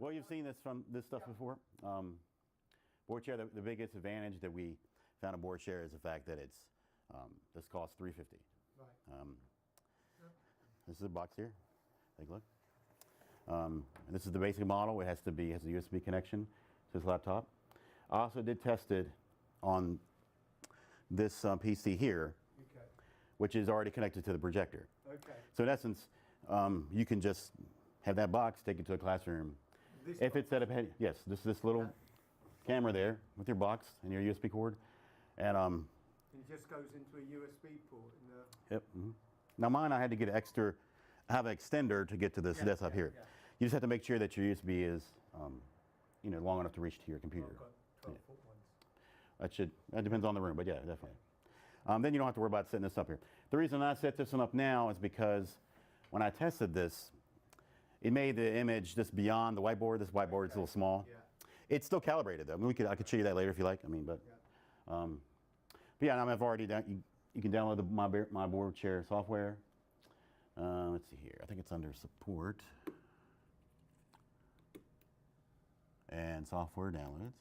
Well, you've seen this from this stuff before. BoardShare, the biggest advantage that we found in BoardShare is the fact that it's this costs $350. Right. This is a box here. Take a look. This is the basic model. It has a USB connection to this laptop. I also did test it on this PC here, Okay. which is already connected to the projector. Okay. So in essence, you can just have that box, take it to a classroom. This If box? it's set up, yes, this little camera there with your box and your USB cord, and It just goes into a USB port in the. yep. Now mine, I had to get extra. I have an extender to get to this desktop here. Yeah. You just have to make sure that your USB is, long enough to reach to your computer. I've got 12-foot ones. That depends on the room, but yeah, definitely. Then you don't have to worry about setting this up here. The reason I set this one up now is because when I tested this, it made the image just beyond the whiteboard. This whiteboard is a little small. Yeah. It's still calibrated though. I mean, I could show you that later if you like. But yeah, and I've already done. You can download my BoardShare software. Let's see here. I think it's under support and software downloads.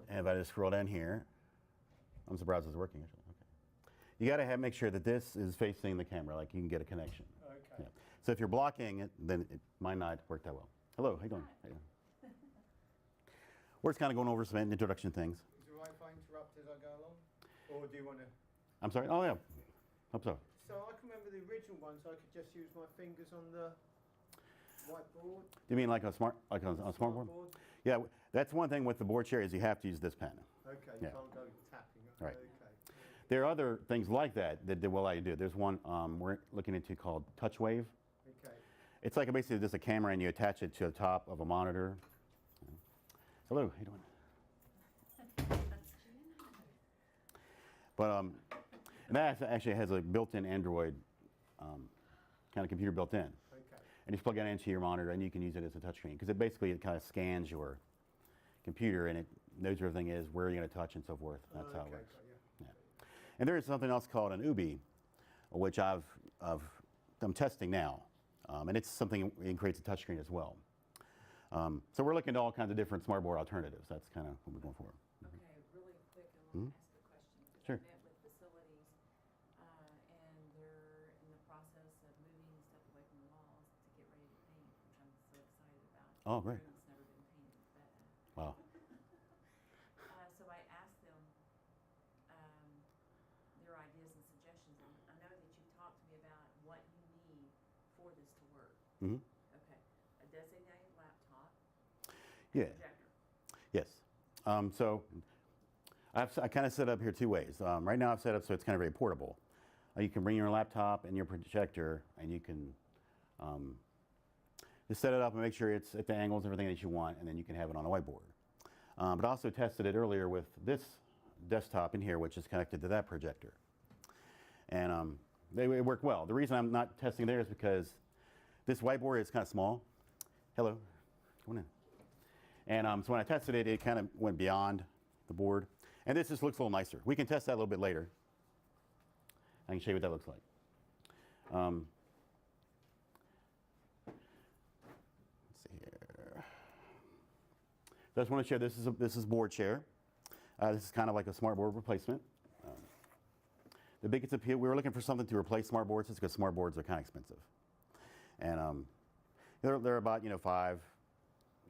And if I just scroll down here, I'm surprised it's working actually. Okay. You got to make sure that this is facing the camera, like you can get a connection. Okay. Yeah. So if you're blocking it, then it might not work that well. Hello, how you doing? How you doing? We're just kind of going over some introduction things. Is it right if I interrupt as I go along? Or do you want to? I'm sorry. Oh yeah. Hope so. So I can remember the original one, so I could just use my fingers on the whiteboard. Do you mean like a smart board? Yeah, that's one thing with the BoardShare is you have to use this pen. Okay, Yeah. you can't go tapping. Right. Okay. There are other things like that will allow you to do. There's one we're looking into called TouchWave. Okay. It's like basically just a camera and you attach it to the top of a monitor. Hello, how you doing? But and that actually has a built-in Android kind of computer built in. Okay. And you just plug it into your monitor and you can use it as a touchscreen because it kind of scans your computer and it knows where everything is, where you're going to touch and so forth. That's how it works. Yeah. Yeah. And there is something else called an UBI, which I'm testing now, and it's something it creates a touchscreen as well. So we're looking at all kinds of different smartboard alternatives. That's kind of what we're going for. Okay, really quick, I want to ask a question. Sure. I met with facilities, and they're in the process of moving stuff away from the walls to get ready to paint, which I'm so excited about. Oh, great. The room's never been painted, but Wow. so I asked them their ideas and suggestions, and I know that you've talked to me about what you need for this to work. Mm-hmm. Okay, a designated laptop, Yeah. projector. Yes. So I kind of set up here two ways. Right now I've set up so it's kind of very portable. You can bring your laptop and your projector and you can just set it up and make sure it's at the angles and everything that you want, and then you can have it on a whiteboard. But I also tested it earlier with this desktop in here, which is connected to that projector. And they work well. The reason I'm not testing there is because this whiteboard is kind of small. Hello, come on in. And so when I tested it, it kind of went beyond the board. And this just looks a little nicer. We can test that a little bit later. I can show you what that looks like. Let's see here. So I just want to share this is BoardShare. This is kind of like a smartboard replacement. The biggest appeal, we were looking for something to replace smartboards just because smartboards are kind of expensive. And they're about $5,000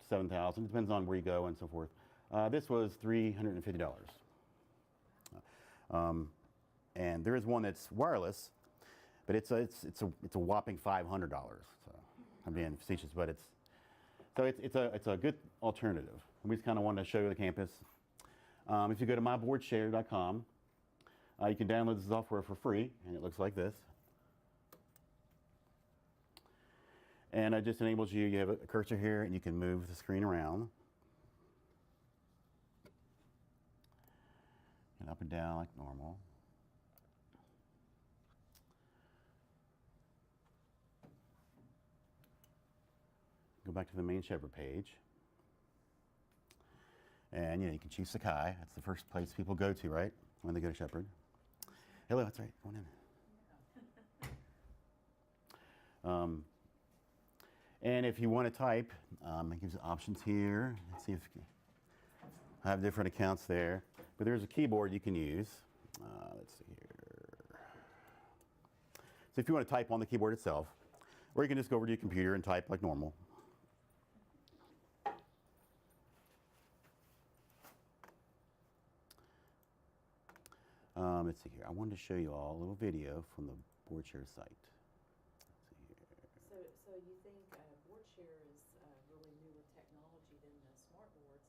to $7,000, depends on where you go and so forth. This was $350. And there is one that's wireless, but it's a whopping $500. So I'm being facetious, but it's a good alternative. We just kind of wanted to show you the campus. If you go to myboardshare.com, you can download the software for free, and it looks like this. And it just enables you have a cursor here, and you can move the screen around. And up and down like normal. Go back to the main Shepherd page. And you can choose Sakai. That's the first place people go to, right? When they go to Shepherd. Hello, that's right. Come on in. And if you want to type, it gives you options here. Let's see if I have different accounts there. But there's a keyboard you can use. Let's see here. So if you want to type on the keyboard itself, or you can just go over to your computer and type like normal. Let's see here. I wanted to show you all a little video from the BoardShare site. Let's see here. So you think BoardShare is really newer technology than the smart boards,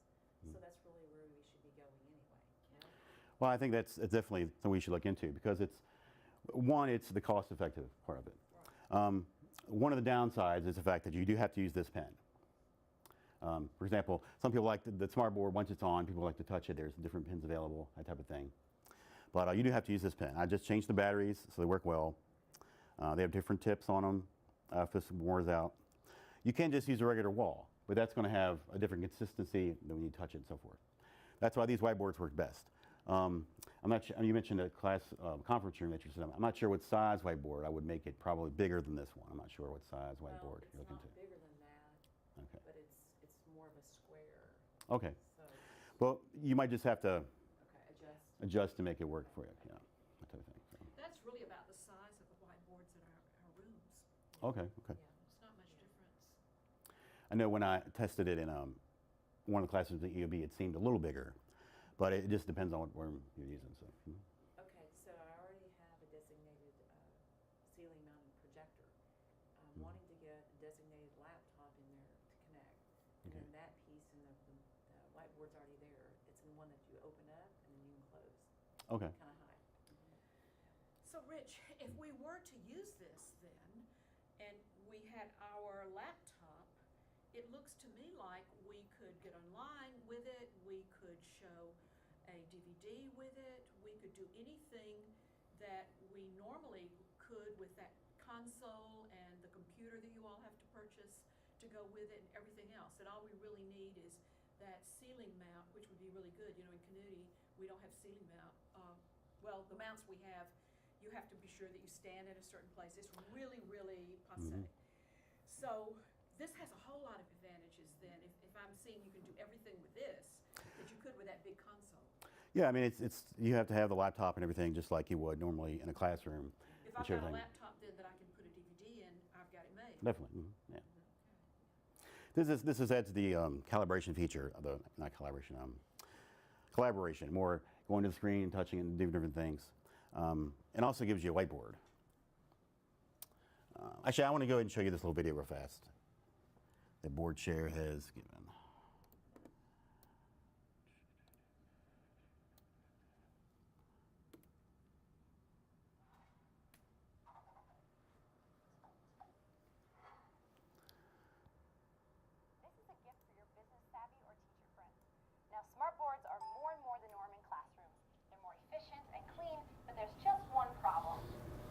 so that's really where we should be going anyway, yeah? Well, I think that's definitely something we should look into because it's the cost-effective part of it. Right. One of the downsides is the fact that you do have to use this pen. For example, some people like the smart board, once it's on, people like to touch it. There's different pens available, that type of thing. But you do have to use this pen. I just changed the batteries so they work well. They have different tips on them if this wears out. You can just use a regular wall, but that's going to have a different consistency than when you touch it and so forth. That's why these whiteboards work best. I'm not sure, you mentioned a class conference room that you're sitting in. I'm not sure what size whiteboard. I would make it probably bigger than this one. I'm not sure what size whiteboard you're looking to. It's not bigger than that, Okay. but it's more of a square. Okay. So, Well, you might just have to okay, adjust to make it work for you. Yeah, that type of thing. So. That's really about the size of the whiteboards in our rooms. Okay. Okay. Yeah. It's not much difference. I know when I tested it in one of the classes at EOB, it seemed a little bigger, but it just depends on what room you're using. So. Okay, so I already have a designated ceiling mounted projector. I'm wanting to get a designated laptop in there to connect. And Okay. then that piece and the whiteboard's already there. It's in one that you open up and then you can close. Okay. Kind of high. So Rich, if we were to use this then, and we had our laptop, it looks to me like we could get online with it, we could show a DVD with it, we could do anything that we normally could with that console and the computer that you all have to purchase to go with it and everything else. And all we really need is that ceiling mount, which would be really good. You know, in Canuti, we don't have ceiling mount. Well, the mounts we have, you have to be sure that you stand at a certain place. It's really, really passe. So this has a whole lot of advantages then. If I'm seeing you can do everything with this that you could with that big console. Yeah, I mean, it's you have to have the laptop and everything just like you would normally in a classroom. If I've got a laptop then that I can put a DVD in, I've got it made. Definitely. Yeah. This is adds the calibration feature, not calibration, collaboration, more going to the screen, touching it, and doing different things. And also gives you a whiteboard. Actually, I want to go ahead and show you this little video real fast that BoardShare has given. This is a gift for your business savvy or teacher friends. Now, smart boards are more and more the norm in classrooms. They're more efficient and clean, but there's just one problem.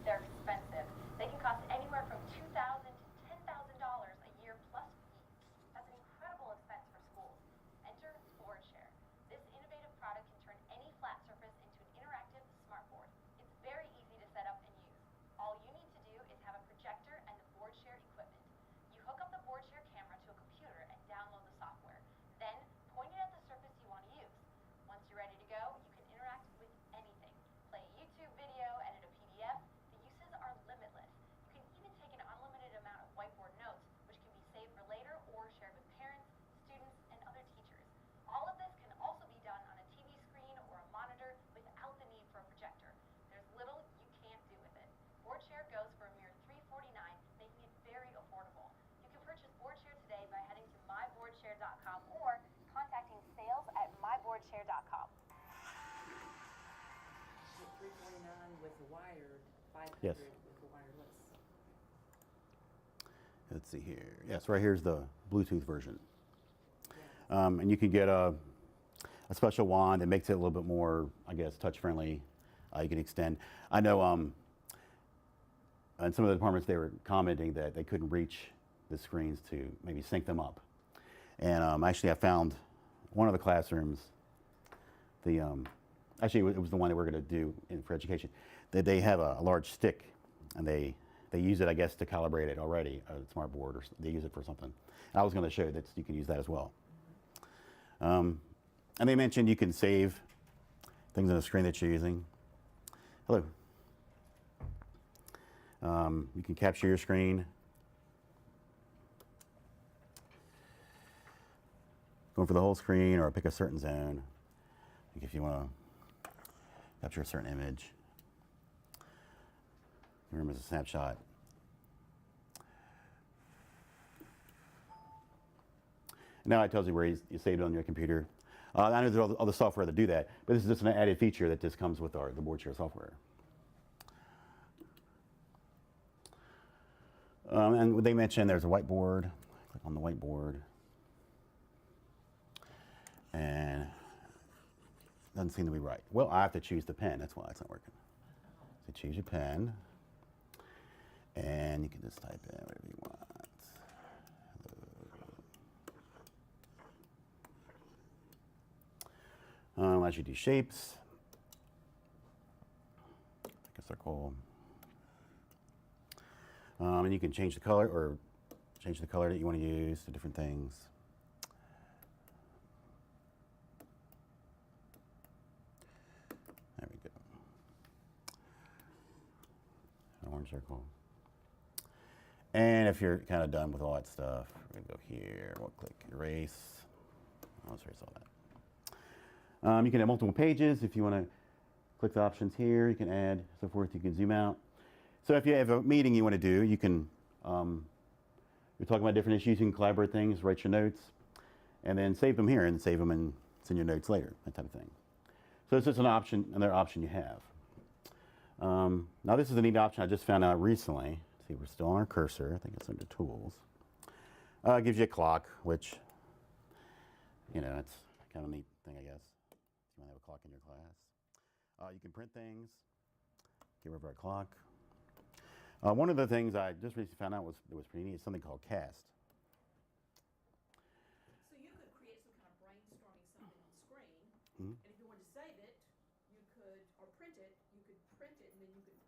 They're expensive. They can cost anywhere from $2,000 to $10,000 a year plus fees. That's an incredible expense for schools. Enter BoardShare. This innovative product can turn any flat surface into an interactive smart board. It's very easy to set up and use. All you need to do is have a projector and the BoardShare equipment. You hook up the BoardShare camera to a computer and download the software. Then point it at the surface you want to use. Once you're ready to go, you can interact with anything. Play a YouTube video, edit a PDF. The uses are limitless. You can even take an unlimited amount of whiteboard notes, which can be saved for later or shared with parents, students, and other teachers. All of this can also be done on a TV screen or a monitor without the need for a projector. There's little you can't do with it. BoardShare goes for a mere $349, making it very affordable. You can purchase BoardShare today by heading to myboardshare.com or contacting sales at myboardshare.com. $349 with the wired, $500 Yes. with the wireless. Let's see here. Yes, right here's the Bluetooth version. Yeah. And you can get a special wand that makes it a little bit more, I guess, touch-friendly. You can extend. I know in some of the departments they were commenting that they couldn't reach the screens to maybe sync them up. And actually I found one of the classrooms, actually it was the one that we're going to do for education, that they have a large stick and they they use it, I guess, to calibrate it already, a smart board, or they use it for something. I was going to show that you can use that as well. And they mentioned you can save things on the screen that you're using. Hello. You can capture your screen. Going for the whole screen or pick a certain zone. Like if you want to capture a certain image. Remember, it's a snapshot. Now it tells you where you saved it on your computer. I know there's other software that do that, but this is just an added feature that just comes with the BoardShare software. And they mentioned there's a whiteboard. Click on the whiteboard. And it doesn't seem to be right. Well, I have to choose the pen. That's why it's not working. So choose your pen. And you can just type in whatever you want. As you do shapes, like a circle. And you can change the color or change the color that you want to use to different things. There we go. An orange circle. And if you're kind of done with all that stuff, we're going to go here. We'll click erase. Let's erase all that. You can have multiple pages if you want to click the options here. You can add, so forth. You can zoom out. So if you have a meeting you want to do, you can, you're talking about different issues, you can collaborate things, write your notes, and then save them here and save them and send your notes later, that type of thing. So it's just an option, another option you have. Now this is a neat option I just found out recently. See, we're still on our cursor. I think it's under Tools. It gives you a clock, which, you know, it's kind of a neat thing, I guess. You want to have a clock in your class. You can print things, get rid of our clock. One of the things I just recently found out was pretty neat. It's something called Cast. So you could create some kind of brainstorming something on screen, Mm-hmm. and if you wanted to save it, you could, or print it, you could print it, and then you could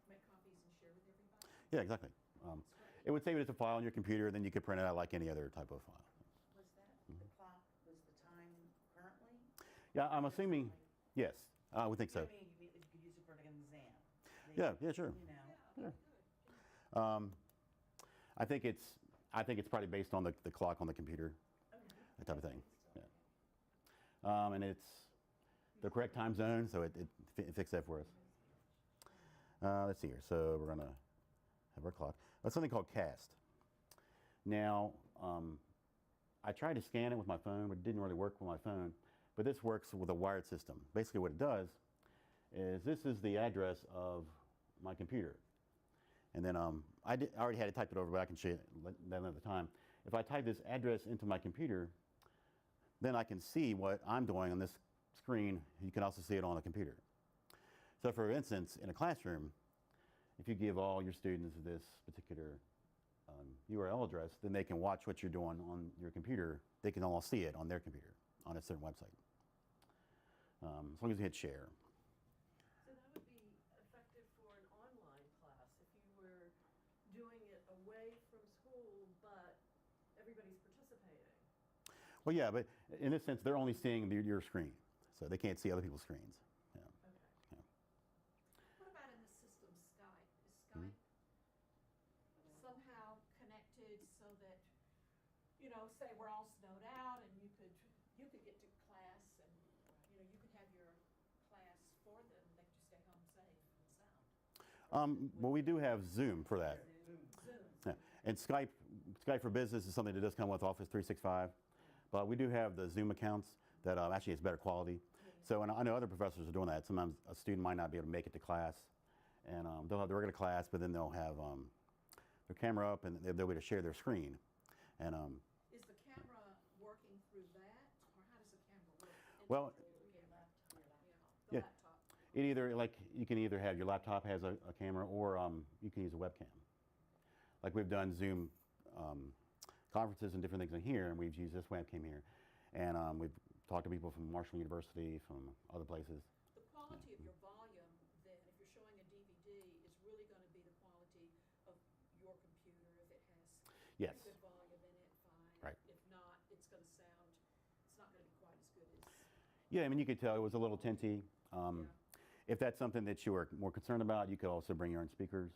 make copies and share with everybody. Yeah, exactly. It would save it as a file on your computer, then you could print it out like any other type of file. Was that the clock, was the time currently? Yeah, I'm assuming, yes, I would think so. I mean, you could use it for like an exam. Yeah, sure. You know. Yeah. I think it's probably based on the clock on the computer, that type of thing. Yeah. And it's the correct time zone, so it fixed that for us. Let's see here. So we're gonna have our clock. That's something called Cast. Now, I tried to scan it with my phone, but it didn't really work with my phone. But this works with a wired system. Basically, what it does is this is the address of my computer. And then I already had it typed it over, but I can show you that another time. If I type this address into my computer, then I can see what I'm doing on this screen. You can also see it on the computer. So for instance, in a classroom, if you give all your students this particular URL address, then they can watch what you're doing on your computer. They can all see it on their computer on a certain website. As long as you hit share. So that would be effective for an online class if you were doing it away from school, but everybody's participating. Well, yeah, but in this sense, they're only seeing your screen, so they can't see other people's screens. Yeah. Okay. Yeah. What about in the system Skype? Is Skype somehow connected so that, you know, say we're all snowed out and you could get to class and, you know, you could have your class for them, they could just stay home safe and sound. Well, we do have Zoom for that. Yeah. And Skype for Business is something that does come with Office 365. But we do have the Zoom accounts that actually has better quality. So and I know other professors are doing that. Sometimes a student might not be able to make it to class. And they'll have the regular class, but then they'll have their camera up and they'll be able to share their screen. And Is the camera working through that, or how does the camera work? Well, The yeah. laptop. it either, like, you can either have your laptop has a camera or you can use a webcam. Like we've done Zoom conferences and different things in here, and we've used this webcam here. And we've talked to people from Marshall University, from other places. The quality of your volume, then, if you're showing a DVD, is really going to be the quality of Yeah, I mean, you could tell it was a little tinty. If that's something that you were more concerned about, you could also bring your own speakers.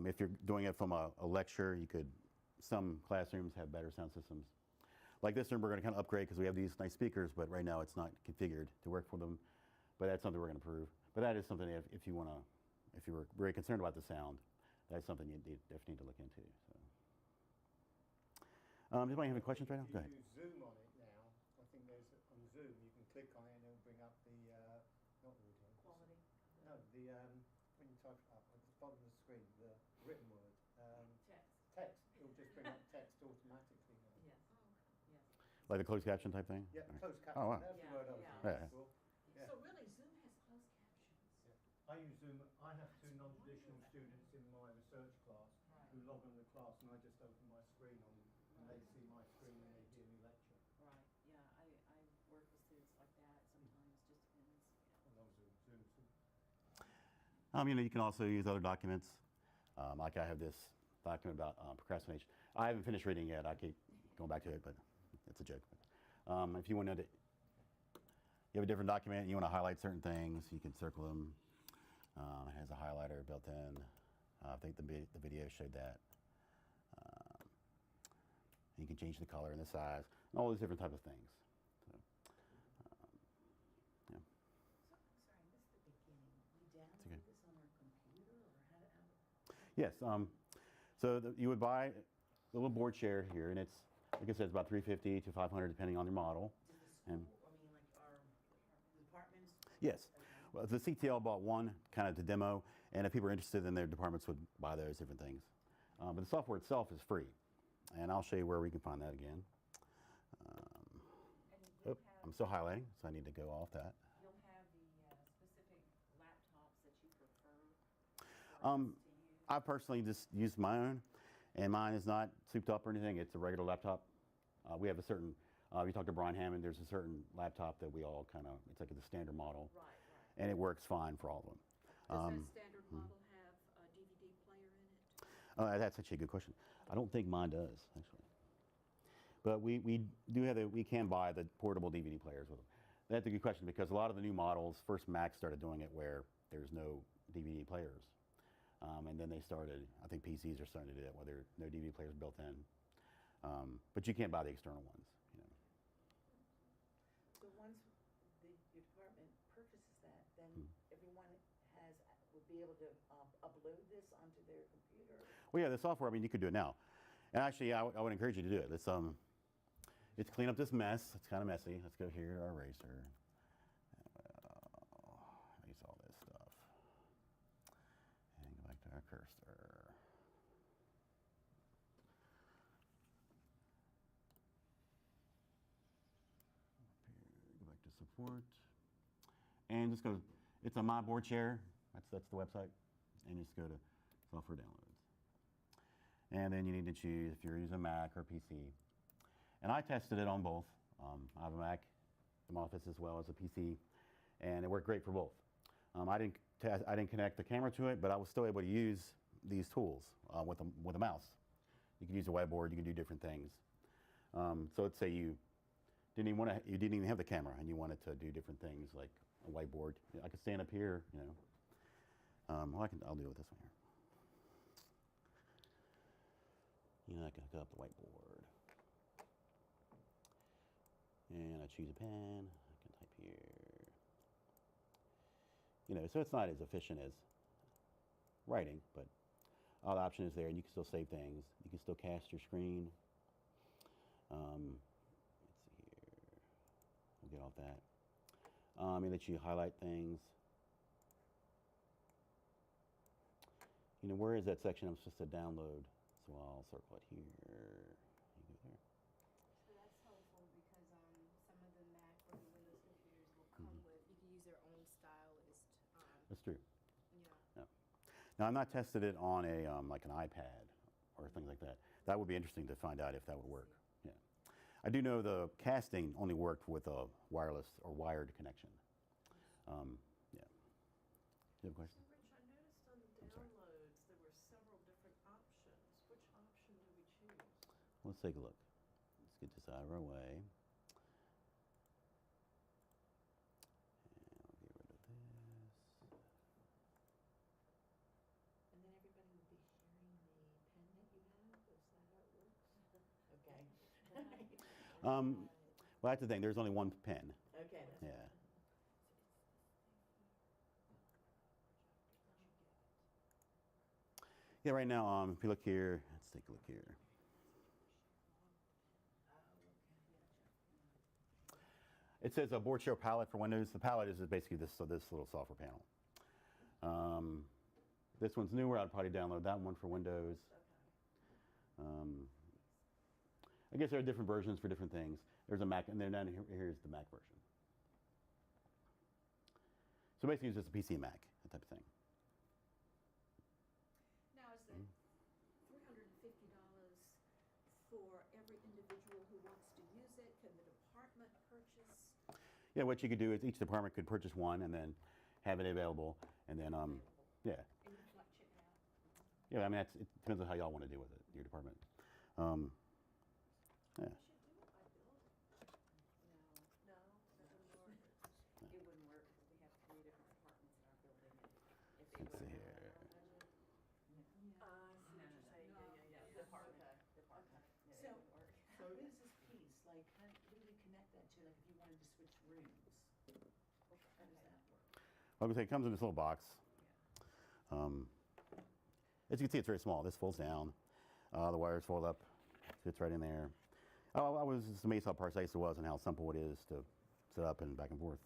If you're doing it from a lecture, some classrooms have better sound systems. Like this room, we're going to kind of upgrade because we have these nice speakers, but right now it's not configured to work for them. But that's something we're going to improve. But that is something if you were very concerned about the sound, that's something you definitely need to look into. So. Does anybody have any questions right now? Go ahead. If you use Zoom on it now, I think there's on Zoom you can click on it and it'll bring up the not audio Quality. No, the when you type up at the bottom of the screen, the written word Text. text. It'll just bring up text automatically now. Yes. Yes. Like the closed caption type thing? Yeah, All right. closed caption. Oh, wow. That's the word I was Yeah. looking Yeah. for. Yeah. So really, Zoom has closed captions. I use Zoom. I have two non-traditional students in my research class who log on the class, and I just open my screen on, and they see my screen and they hear me lecture. Right, yeah, I work with students like that sometimes, just depends. I love Zoom. Zoom. You can also use other documents. Like I have this document about procrastination. I haven't finished reading it yet. I keep going back to it, but it's a joke. If you want to, you have a different document and you want to highlight certain things, you can circle them. It has a highlighter built in. I think the video showed that. You can change the color and the size, and all these different types of things. So, yeah. So, I'm sorry, I missed the beginning. We okay. download this on our computer, or how Yes. You would buy a little board share here, and it's, like I said, it's about $350 to $500 depending on your model. does the And- school, I mean, like our departments? Yes. Okay. Well, the CTL bought one kind of to demo, and if people are interested, then their departments would buy those different things. But the software itself is free, and I'll show you where we can find that again. And you'll I'm have, still highlighting, so I need to go off that. you'll have the specific laptops that you prefer for Um, us to use. I personally just use my own, and mine is not souped up or anything. It's a regular laptop. We have a certain, if you talk to Brian Hammond, there's a certain laptop that we all kind of, it's like the standard model, Right, and it works fine for all of them. Does that standard model have a DVD player in it? That's actually a good question. I don't think mine does, actually. But we do have we can buy the portable DVD players with them. That's a good question because a lot of the new models, first Mac started doing it where there's no DVD players. And then they started, I think PCs are starting to do that where there are no DVD players built in. But you can't buy the external ones, you know. So once your department purchases that, then everyone will be able to upload this onto their computer? Well, yeah, the software, you could do it now. And actually, I would encourage you to do it. Let's clean up this mess. It's kind of messy. Let's go here, our eraser. Erase all this stuff. And go back to our cursor. Go back to support. And just go, it's on my BoardShare. That's the website. And just go to software downloads. And then you need to choose if you're using Mac or PC. And I tested it on both. I have a Mac in my office as well as a PC, and it worked great for both. I didn't connect the camera to it, but I was still able to use these tools with a mouse. You can use a whiteboard. You can do different things. So let's say you didn't even have the camera, and you wanted to do different things like a whiteboard. I could stand up here, you know. I'll deal with this one here. You know, I can hook up the whiteboard. And I choose a pen. I can type here. You know, so it's not as efficient as writing, but all the option is there, and you can still save things. You can still cast your screen. Let's see here. We'll get off that. It lets you highlight things. You know, where is that section I'm supposed to download? So I'll circle it here. You go there. So that's helpful because some of the Mac or the Windows computers will come with, you can use their own stylist. That's true. Yeah. Yeah. Now, I've not tested it on a like an iPad or things like that. That would be interesting to find out if that would work. Yeah. I do know the casting only worked with a wireless or wired connection. Yeah. You have a question? So Rich, I noticed on the I'm sorry. downloads, there were several different options. Which option do we choose? Let's take a look. Let's get this out of our way. Well, that's the thing. There's only one pen. Okay, that's Yeah. Yeah, right now, if you look here, let's take a look here. It says a BoardShare palette for Windows. The palette is basically this little software panel. This one's newer. I'd probably download that one for Windows. I guess there are different versions for different things. There's a Mac, and then down here's the Mac version. So basically, it's just a PC Mac, that type of thing. Now, is that $350 for every individual who wants to use it? Can the department purchase? Yeah, what you could do is each department could purchase one and then have it available, and then yeah. And you can like check it out? Yeah, I mean, it depends on how y'all want to deal with it, your department. Yeah. We should do it by building. No, that wouldn't work. It wouldn't work because we have 3 different departments in our building. And if they Let's see were here. I see what you're saying. Yeah. Department. Department. Yeah, So- it wouldn't work. So what is this piece, like, how do we connect that to, like, if you wanted to switch rooms? How does that work? Like I say, it comes in this little box. As you can see, it's very small. This folds down. The wires fold up. Fits right in there. I was just amazed how precise it was and how simple it is to set up and back and forth.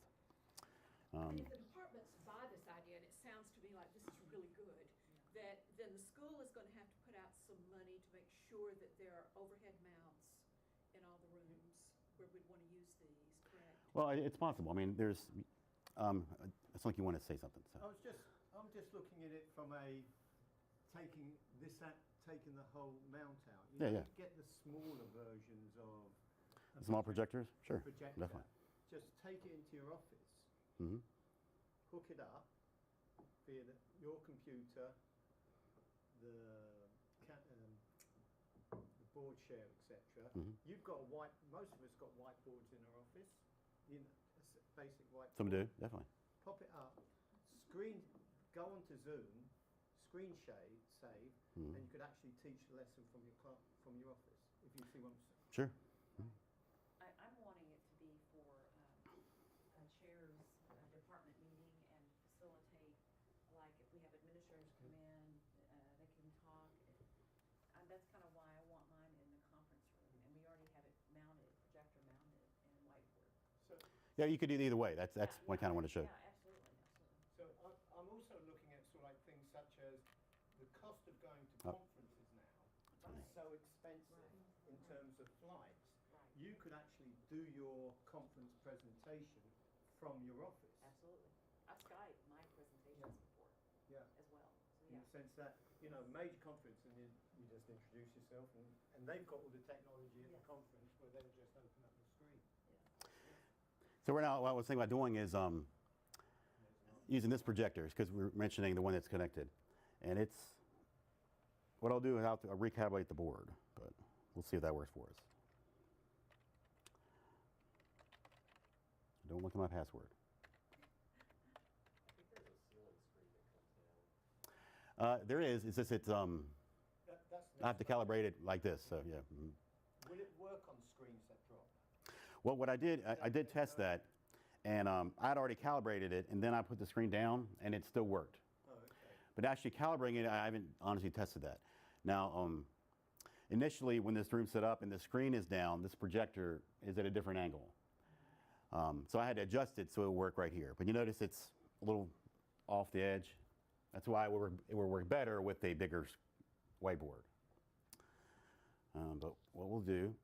And if the departments buy this idea, and it sounds to me like this is really good, that then the school is going to have to put out some money to make sure that there are overhead mounts in all the rooms where we'd want to use these, correct? Well, it's possible. I mean, there's. It's like you want to say something. So. I'm just looking at it from taking the whole mount out. Yeah, yeah. Get the smaller versions of a Small projectors? Sure. projector. Definitely. Just take it into your office, Hmm. hook it up via your computer, the BoardShare, etc. Mhm. You've got most of us got whiteboards in our office. You know, basic whiteboard. Some do, definitely. Pop it up, go onto Zoom, screen save, Mhm. and you could actually teach the lesson from your office. If you see what I'm saying. Sure. I'm wanting it to be for a chair's department meeting and facilitate, like if we have administrators come in, they can talk. That's kind of why I want mine in the conference room, and we already have it mounted, projector mounted, and whiteboard. So, Yeah, you could do it either way. That's what I kind of want to show. Yeah, absolutely. so I'm also looking at sort of like things such as the cost of going to Oh. conferences now is so expensive in terms of flights. Right. You could actually do your conference presentation from your office. Absolutely. I've Skyped my presentations before Yeah. as well. So In yeah. the sense that, major conference, and you just introduce yourself, and they've got all the technology at the conference where they'll just open up the screen. So right now, what I was thinking about doing is using this projector, because we're mentioning the one that's connected. And what I'll do is I'll recalibrate the board, but we'll see if that works for us. Don't look at my password. I think there's a ceiling screen that comes down. There is. It's just That's I have to calibrate it like this. So yeah. Mhm. Will it work on screens that drop? Well, what I did test that, and I'd already calibrated it, and then I put the screen down, and it still worked. Oh, okay. But actually calibrating it, I haven't honestly tested that. Now, initially when this room's set up and the screen is down, this projector is at a different angle. So I had to adjust it so it would work right here. But you notice it's a little off the edge. That's why it will work better with a bigger whiteboard. But what we'll do,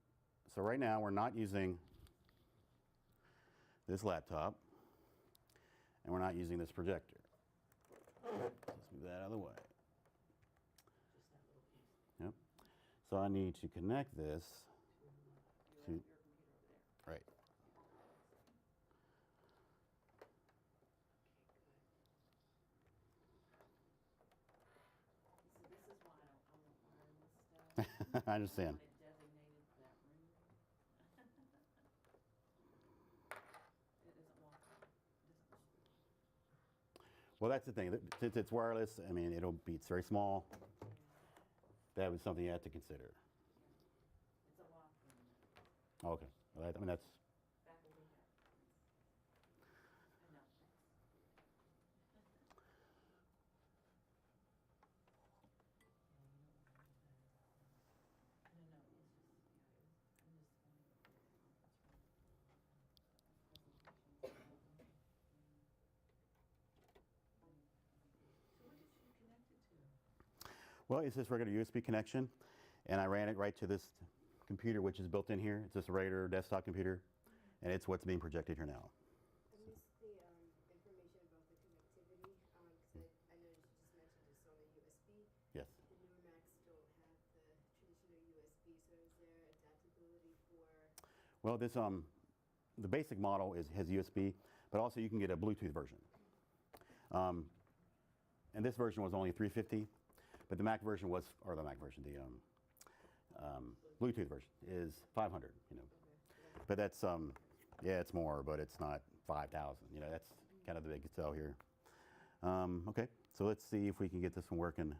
so right now we're not using this laptop, and we're not using this projector. Let's move that out of the way. Yep. So I need to connect this to, Your computer over there. right. So this is why I don't learn this stuff. I understand. Want it designated for that room. It doesn't walk. It doesn't. Well, that's the thing. Since it's wireless, I mean, it's very small. That was something you had to consider. It's a lock room. Okay. I mean, that's, That will be that. No, thanks. So what did you connect it to? well, it's this regular USB connection, and I ran it right to this computer, which is built in here. It's this regular desktop computer, and it's what's being projected here now. I missed the information about the connectivity, because I noticed you just mentioned it's on a USB. Yes. The newer Macs don't have the traditional USB, so is there adaptability for? Well, this the basic model has USB, but also you can get a Bluetooth version. And this version was only $350, but the Mac version was, or the Mac version, the Bluetooth version is $500. You know, but that's yeah, it's more, but it's not 5,000. You know, that's kind of the big sell here. Okay, so let's see if we can get this one working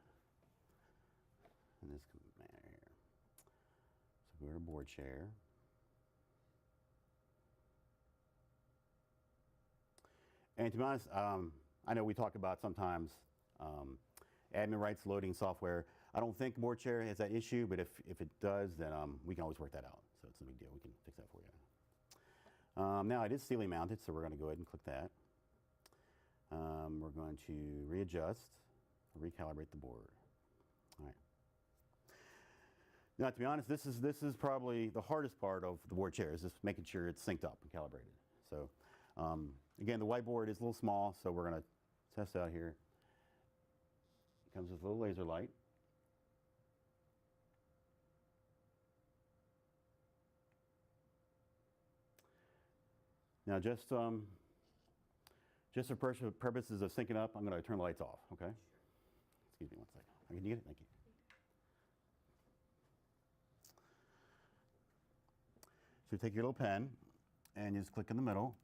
in this manner here. So go to BoardShare. And to be honest, I know we talk about sometimes admin rights loading software. I don't think BoardShare has that issue, but if it does, then we can always work that out. So it's no big deal. We can fix that for you. Now it is ceiling mounted, so we're going to go ahead and click that. We're going to readjust, recalibrate the board. All right. Now, to be honest, this is probably the hardest part of the BoardShare, is just making sure it's synced up and calibrated. So again, the whiteboard is a little small, so we're going to test out here. It comes with a little laser light. Now, just for purposes of syncing up, I'm going to turn the lights off, okay? Excuse me one second. Can you get it? Thank you. So you take your little pen, and you just click in the middle.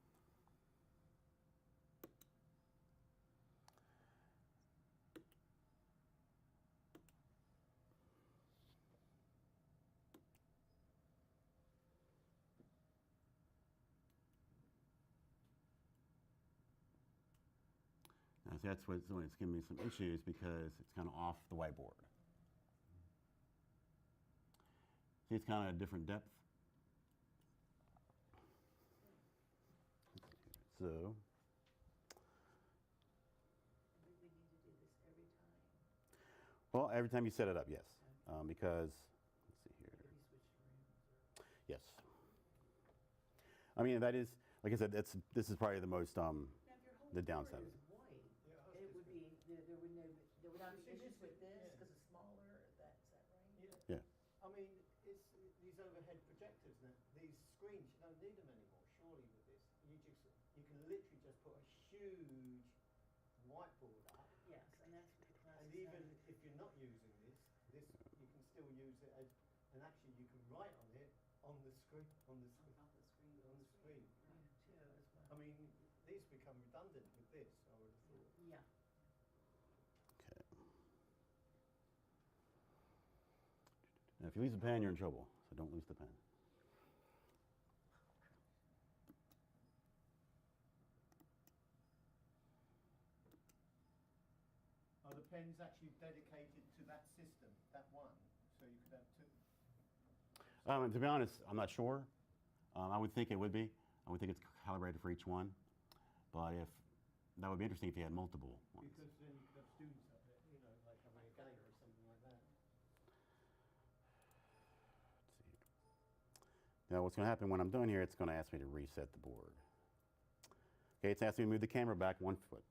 Now, so that's what's giving me some issues, because it's kind of off the whiteboard. See, it's kind of a different depth. So, I think we need to do this every time. well, every time you set it up, yes, because let's see here. Maybe switch rooms or. Yes. I mean, that is, like I said, this is probably the most Now, if your whole the board downside. is white, Yeah, I was it just would be, there would not be See, issues this with is- this yeah. because it's smaller, is that right? Yeah. Yeah. I mean, it's these overhead projectors now. These screens, you don't need them anymore. Surely with this, you can literally just put a huge whiteboard up, Yes, and that's what the class and is even having. if you're not using this you can still use it as, and actually you can write on it on the screen, Off the screen. on the screen. Too, as well. I mean, these become redundant with this. I would have thought. Yeah. Okay. Now, if you lose the pen, you're in trouble. So don't lose the pen. Are the pens actually dedicated to that system, that one? So you could have two? To be honest, I'm not sure. I would think it would be. I would think it's calibrated for each one. But if that would be interesting if you had multiple ones. Because then you could have students up there, you know, like having a game or something like that. Let's see. Now, what's going to happen when I'm done here, it's going to ask me to reset the board. Okay, it's asking me to move the camera back 1 foot.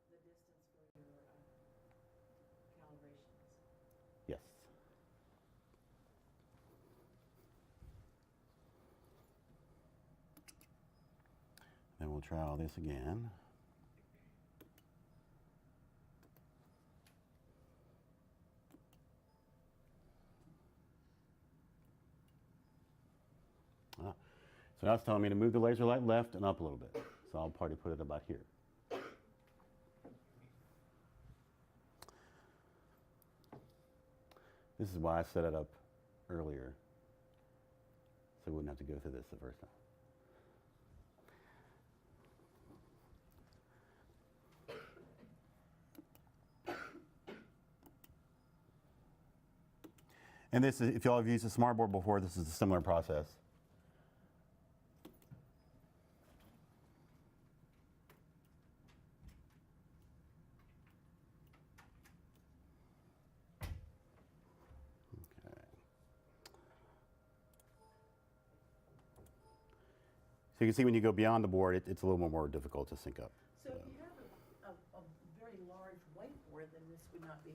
The distance for your calibrations. Yes. Then we'll try all this again. So now it's telling me to move the laser light left and up a little bit. So I'll probably put it about here. This is why I set it up earlier, so we wouldn't have to go through this the first time. And this is, if y'all have used a smart board before, this is a similar process. Okay. So you can see when you go beyond the board, it's a little more difficult to sync up. So if you have a very large whiteboard, then this would not be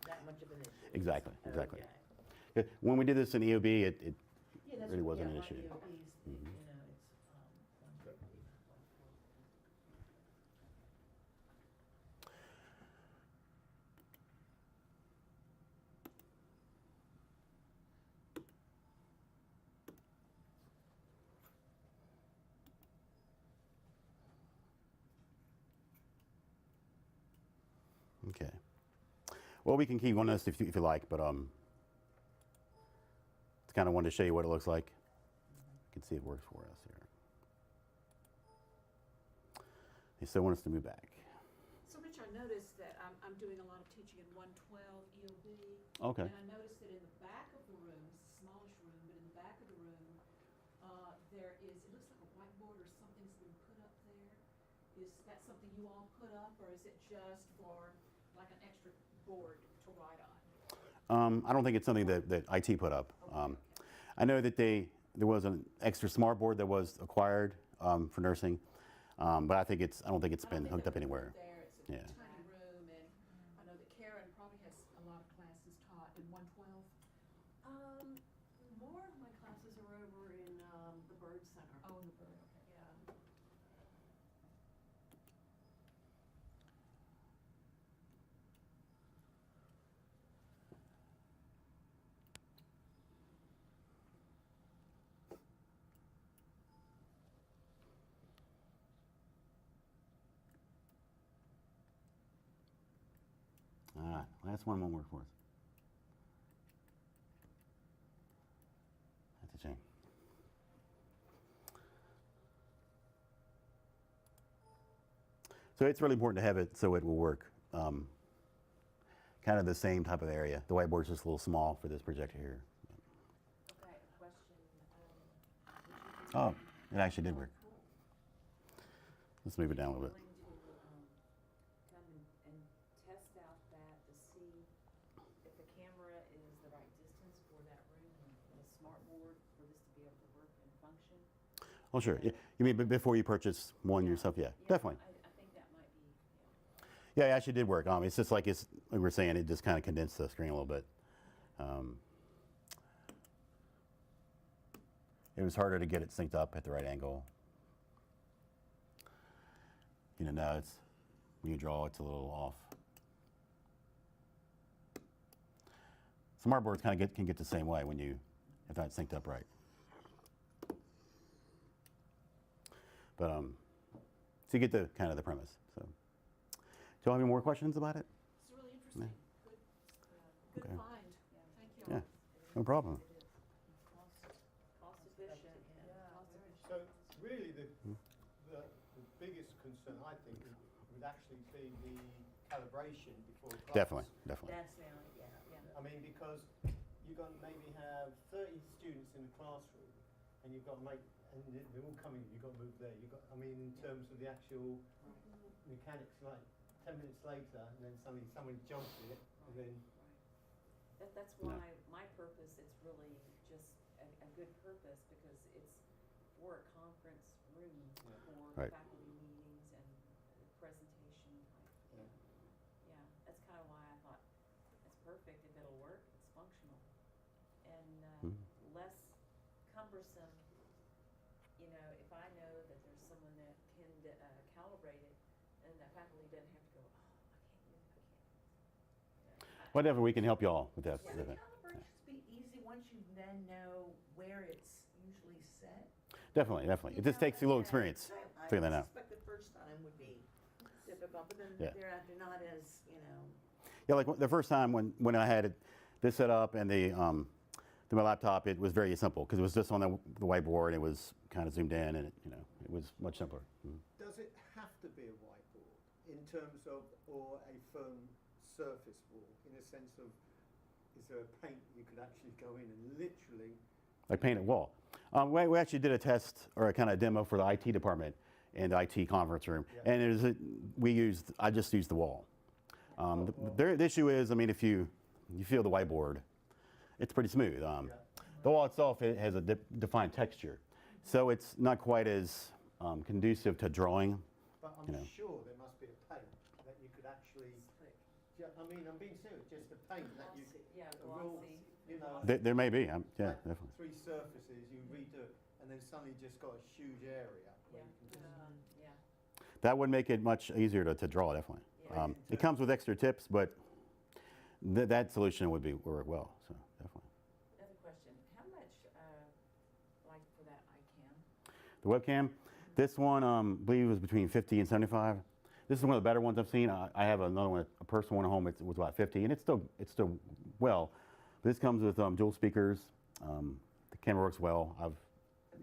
that much of an issue. Exactly, exactly. Okay. When we did this in EOB, it Yeah, that's really what- wasn't yeah, an my issue. EOBs, Mhm. you know, it's, 150, 140. Okay. Well, we can keep on this if you like, but it's kind of wanted to show you what it looks like. You can see it works for us here. They still want us to move back. So Rich, I noticed that I'm doing a lot of teaching in 112 EOB. Okay. And I noticed that in the back of the room, it's a smallish room, but in the back of the room, there is, it looks like a whiteboard or something's been put up there. Is that something you all put up, or is it just for like an extra board to write on? I don't think it's something that IT put up. I know that there was an extra smart board that was acquired for nursing, but I don't think it's I don't been think hooked they up put it anywhere. there. It's a Yeah. tiny room, and I know that Karen probably has a lot of classes taught in 112. More of my classes are over in, the Bird Center. Oh, the bird, okay. Yeah. All right, last one won't work for us. That's a shame. So it's really important to have it so it will work. Kind of the same type of area. The whiteboard's just a little small for this projector here. Okay, question, Oh, it actually did work. Let's move it down a little bit. willing to come and test out that to see if the camera is the right distance for that room and the smart board for this to be able to work and function? Oh, sure. Yeah. You mean before you purchase one yourself? Yeah, definitely. I think that might be, Yeah, it actually did work. It's just like we were saying, it just kind of condensed the screen a little bit. It was harder to get it synced up at the right angle. Now it's, when you draw, it's a little off. Smart boards kind of can get the same way when you have not synced up right. But so you get the kind of the premise. So, do you have any more questions about it? It's really interesting. Good Okay. find. Thank you. Yeah, no problem. cost efficient, cost efficient. So really the biggest concern I think would actually be the calibration before class. Definitely, definitely. That's the only, yeah. I mean, because you're going to maybe have 30 students in the classroom, and you've got to make, and they're all coming, you've got to move there. You've got, I mean, in terms of the actual mechanics, like 10 minutes later, and then suddenly someone jumps it, and then That's why my purpose, it's really just a good purpose, because it's for a conference room, for Right. faculty meetings and presentation type. Yeah. Yeah, that's kind of why I thought it's perfect. If it'll work, it's functional. And less cumbersome, if I know that there's someone that can calibrate it, and that faculty doesn't have to go, oh, I can't do it. Whatever, we can help you all with that. Yeah, specific. the calibrations be easy once you then know where it's usually set. Definitely, definitely. It just takes a little experience figuring that I out. suspect the first time would be difficult, but then Yeah. they're not as, Yeah, like the first time when I had it this setup and my laptop, it was very simple because it was just on the whiteboard. It was kind of zoomed in, and it was much simpler. Does it have to be a whiteboard in terms of, or a firm surface wall, in a sense of, is there a paint you could actually go in and literally? Like painted wall. We actually did a test or a kind of demo for the IT department in the IT conference room, and I just used the wall. The issue is, I mean, if you feel the whiteboard, it's pretty smooth. The wall itself, it has a defined texture, so it's not quite as conducive to drawing. But I'm sure there must be a paint that you could actually. I mean, I'm being serious. Just a paint that you. Yeah, a real, glossy. you know. There may be. Yeah, like definitely. 3 surfaces you redo, and then suddenly you've just got a huge area. Where you can just, Yeah. That would make it much easier to draw, definitely. Yeah. It comes with extra tips, but that solution would work well. So definitely. Another question, how much, like for that iCam? The webcam, this one, I believe was between 50 and 75. This is one of the better ones I've seen. I have another one, a personal one at home. It was about 50, and it's still well. This comes with dual speakers. The camera works well. I've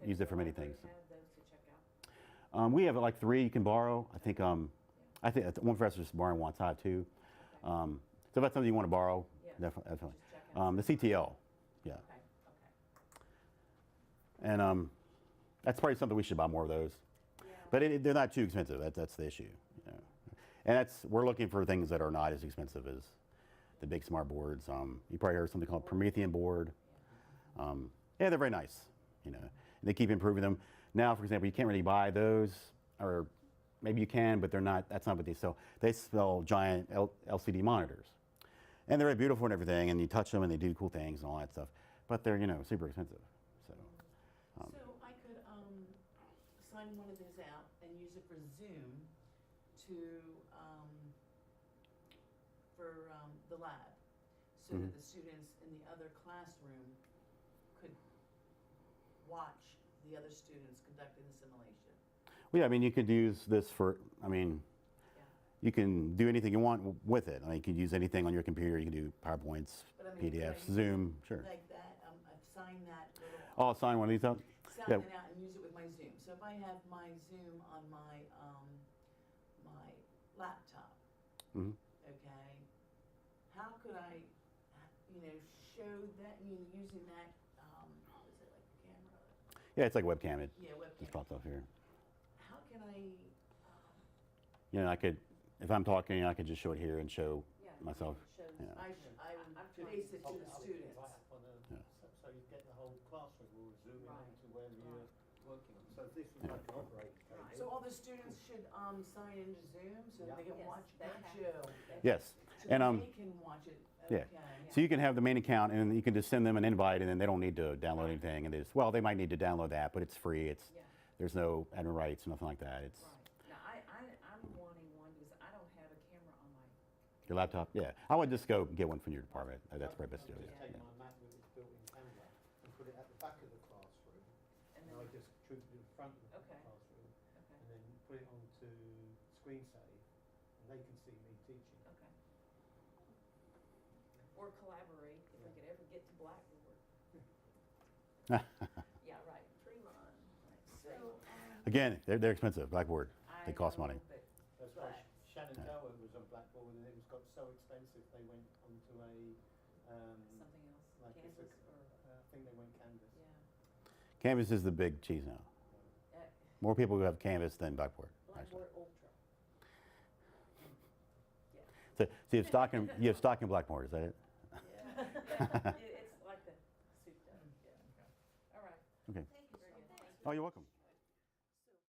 used it for many things. Have those to check out? We have like 3 you can borrow. I think one professor just borrowing one. I have 2. So if that's something you want to borrow, Yeah. definitely. Just check out. The CTL, yeah. Okay, okay. And that's probably something we should buy more of those. Yeah. But they're not too expensive. That's the issue. You know. And we're looking for things that are not as expensive as the big smart boards. You probably heard something called Promethean Board. Yeah, they're very nice. You know, and they keep improving them. Now, for example, you can't really buy those, or maybe you can, but they're not. That's not what they sell. They sell giant LCD monitors, and they're very beautiful and everything. And you touch them, and they do cool things and all that stuff. But they're super expensive. So. So I could sign one of those out and use it for Zoom for the lab, so that the students in the other classroom could watch the other students conducting the simulation. Well, yeah, I mean, you could use this for. I mean, you can do anything you want with it. I mean, you can use anything on your computer. You can do PowerPoints, But I mean, PDFs, could I use Zoom, it sure. like that, I've signed that little. Oh, I'll sign one of these up. Sign it out and use it with my Zoom. So if I have my Zoom on my my laptop, Mhm. okay, how could I, show that, using that, what is it, like a camera? Yeah, it's like a webcam. It Yeah, just webcam. pops up here. How can I, I could, if I'm talking, I could just show it here and show Yeah. myself. Shows- Yeah. I I'm would face it to the students. Yeah. So you get the whole classroom will zoom Right. in to wherever you're working on. So if this was like an operating table. Right. So all the students should sign into Zoom so that they can Yes, watch they that have. show. Yes, So and they can watch it, yeah. okay. So you can have the main account, and you can just send them an invite, and then they don't need to download anything. And they might need to download that, but it's free. Yeah. There's no admin rights, nothing like that. It's Right. Now, I'm wanting one because I don't have a camera on my. your laptop. Yeah, I would just go get one from your department. That's probably best to do. Just Yeah. take my Mac with its built-in camera and put it at the back of the classroom. And And then, I just troop it in front of the Okay. classroom okay, and then put it onto screen save, and they can see me teaching. okay. Or collaborate if we could ever get to Blackboard. Yeah, right, Tremont, right. So, Again, they're expensive. Blackboard. They cost money. But That's why Right. Shenandoah was on Blackboard, and it got so expensive they went onto a something else, like Kansas or, I think they went Canvas. yeah. Canvas is the big cheese now. Uh, More people who have Canvas than Blackboard. Actually. Blackboard Ultra. Yeah. So you have stock in Blackboard. Is that it? Yeah, it's like the souped up, yeah. All right. Okay. thank you so Very good. much. Oh, you're welcome.